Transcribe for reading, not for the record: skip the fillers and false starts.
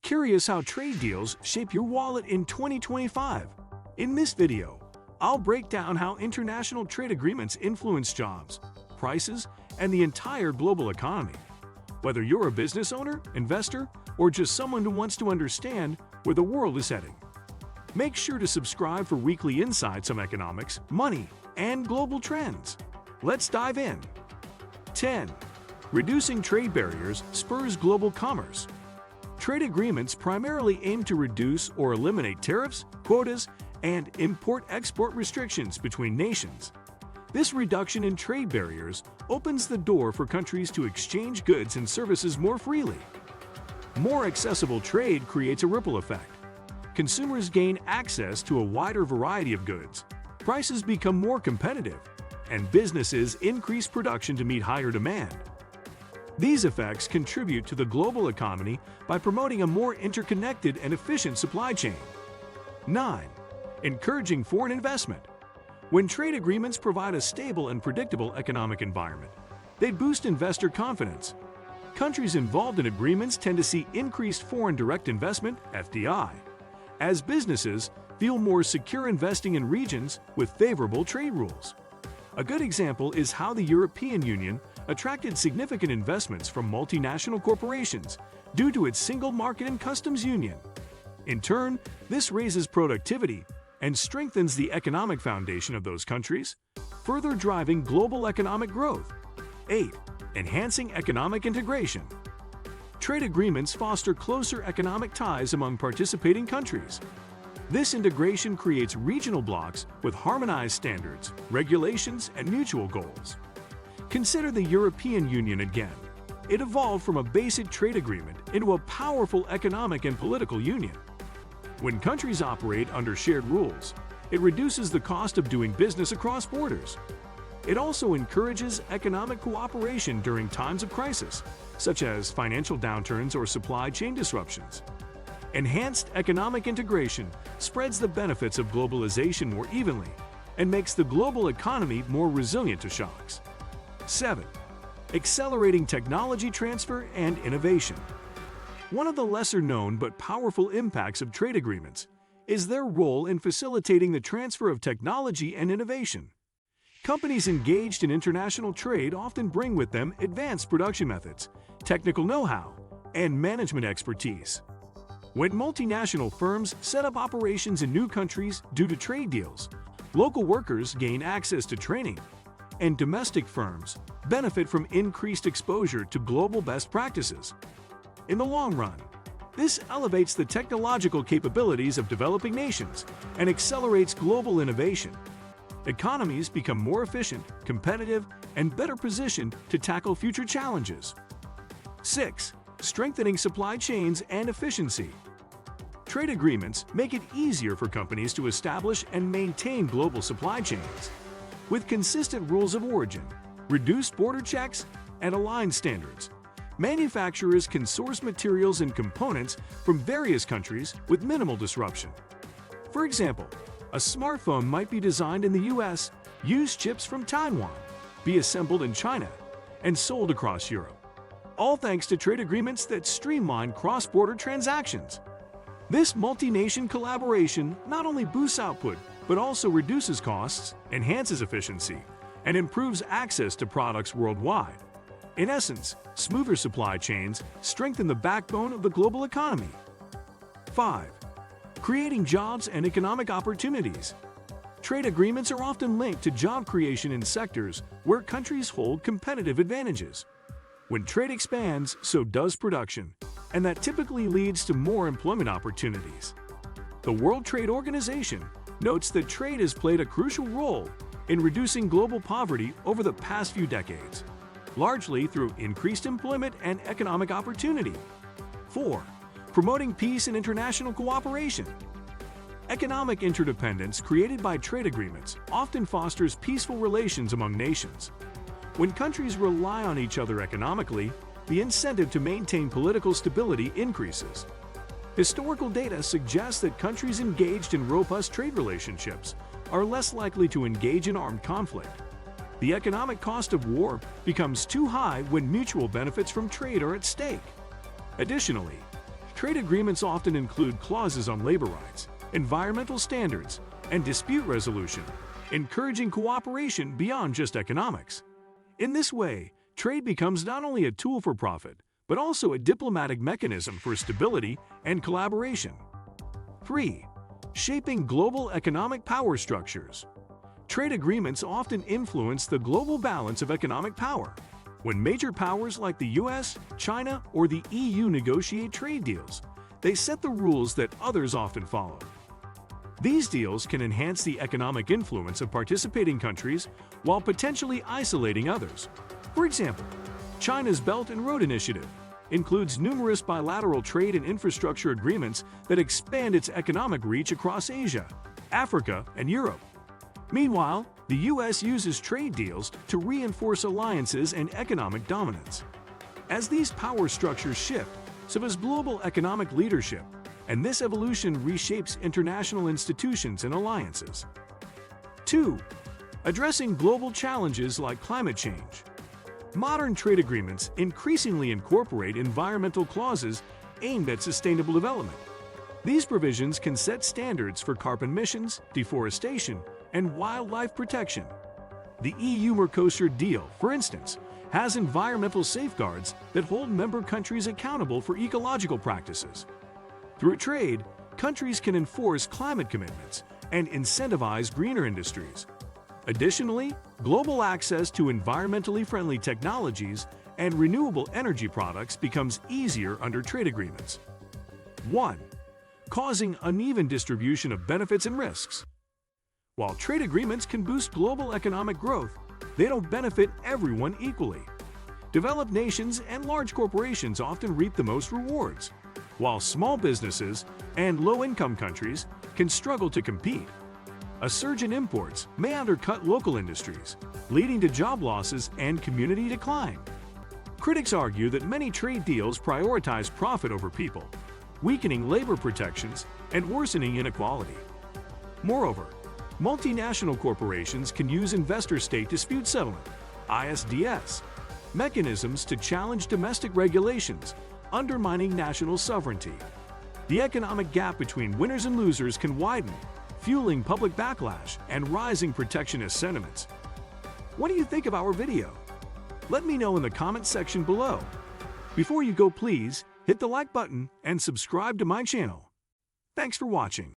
Curious how trade deals shape your wallet in 2025? In this video, I'll break down how international trade agreements influence jobs, prices, and the entire global economy. Whether you're a business owner, investor, or just someone who wants to understand where the world is heading. Make sure to subscribe for weekly insights on economics, money, and global trends. Let's dive in. 10. Reducing trade barriers spurs global commerce. Trade agreements primarily aim to reduce or eliminate tariffs, quotas, and import-export restrictions between nations. This reduction in trade barriers opens the door for countries to exchange goods and services more freely. More accessible trade creates a ripple effect. Consumers gain access to a wider variety of goods, prices become more competitive, and businesses increase production to meet higher demand. These effects contribute to the global economy by promoting a more interconnected and efficient supply chain. 9. Encouraging foreign investment. When trade agreements provide a stable and predictable economic environment, they boost investor confidence. Countries involved in agreements tend to see increased foreign direct investment (FDI), as businesses feel more secure investing in regions with favorable trade rules. A good example is how the European Union attracted significant investments from multinational corporations due to its single market and customs union. In turn, this raises productivity and strengthens the economic foundation of those countries, further driving global economic growth. 8. Enhancing economic integration. Trade agreements foster closer economic ties among participating countries. This integration creates regional blocs with harmonized standards, regulations, and mutual goals. Consider the European Union again. It evolved from a basic trade agreement into a powerful economic and political union. When countries operate under shared rules, it reduces the cost of doing business across borders. It also encourages economic cooperation during times of crisis, such as financial downturns or supply chain disruptions. Enhanced economic integration spreads the benefits of globalization more evenly and makes the global economy more resilient to shocks. 7. Accelerating technology transfer and innovation. One of the lesser-known but powerful impacts of trade agreements is their role in facilitating the transfer of technology and innovation. Companies engaged in international trade often bring with them advanced production methods, technical know-how, and management expertise. When multinational firms set up operations in new countries due to trade deals, local workers gain access to training, and domestic firms benefit from increased exposure to global best practices. In the long run, this elevates the technological capabilities of developing nations and accelerates global innovation. Economies become more efficient, competitive, and better positioned to tackle future challenges. 6. Strengthening supply chains and efficiency. Trade agreements make it easier for companies to establish and maintain global supply chains. With consistent rules of origin, reduced border checks, and aligned standards, manufacturers can source materials and components from various countries with minimal disruption. For example, a smartphone might be designed in the US, use chips from Taiwan, be assembled in China, and sold across Europe, all thanks to trade agreements that streamline cross-border transactions. This multi-nation collaboration not only boosts output, but also reduces costs, enhances efficiency, and improves access to products worldwide. In essence, smoother supply chains strengthen the backbone of the global economy. 5. Creating jobs and economic opportunities. Trade agreements are often linked to job creation in sectors where countries hold competitive advantages. When trade expands, so does production, and that typically leads to more employment opportunities. The World Trade Organization notes that trade has played a crucial role in reducing global poverty over the past few decades, largely through increased employment and economic opportunity. 4. Promoting peace and international cooperation. Economic interdependence created by trade agreements often fosters peaceful relations among nations. When countries rely on each other economically, the incentive to maintain political stability increases. Historical data suggests that countries engaged in robust trade relationships are less likely to engage in armed conflict. The economic cost of war becomes too high when mutual benefits from trade are at stake. Additionally, Trade agreements often include clauses on labor rights, environmental standards, and dispute resolution, encouraging cooperation beyond just economics. In this way, trade becomes not only a tool for profit, but also a diplomatic mechanism for stability and collaboration. 3. Shaping global economic power structures. Trade agreements often influence the global balance of economic power. When major powers like the US, China, or the EU negotiate trade deals, they set the rules that others often follow. These deals can enhance the economic influence of participating countries while potentially isolating others. For example, China's Belt and Road Initiative includes numerous bilateral trade and infrastructure agreements that expand its economic reach across Asia, Africa, and Europe. Meanwhile, the US uses trade deals to reinforce alliances and economic dominance. As these power structures shift, so does global economic leadership, and this evolution reshapes international institutions and alliances. 2. Addressing global challenges like climate change. Modern trade agreements increasingly incorporate environmental clauses aimed at sustainable development. These provisions can set standards for carbon emissions, deforestation, and wildlife protection. The EU-Mercosur deal, for instance, has environmental safeguards that hold member countries accountable for ecological practices. Through trade, countries can enforce climate commitments and incentivize greener industries. Additionally, global access to environmentally friendly technologies and renewable energy products becomes easier under trade agreements. 1. Causing uneven distribution of benefits and risks. While trade agreements can boost global economic growth, they don't benefit everyone equally. Developed nations and large corporations often reap the most rewards, while small businesses and low-income countries can struggle to compete. A surge in imports may undercut local industries, leading to job losses and community decline. Critics argue that many trade deals prioritize profit over people, weakening labor protections and worsening inequality. Moreover, multinational corporations can use investor-state dispute settlement (ISDS) mechanisms to challenge domestic regulations, undermining national sovereignty. The economic gap between winners and losers can widen, fueling public backlash and rising protectionist sentiments. What do you think of our video? Let me know in the comments section below. Before you go, please hit the like button and subscribe to my channel. Thanks for watching.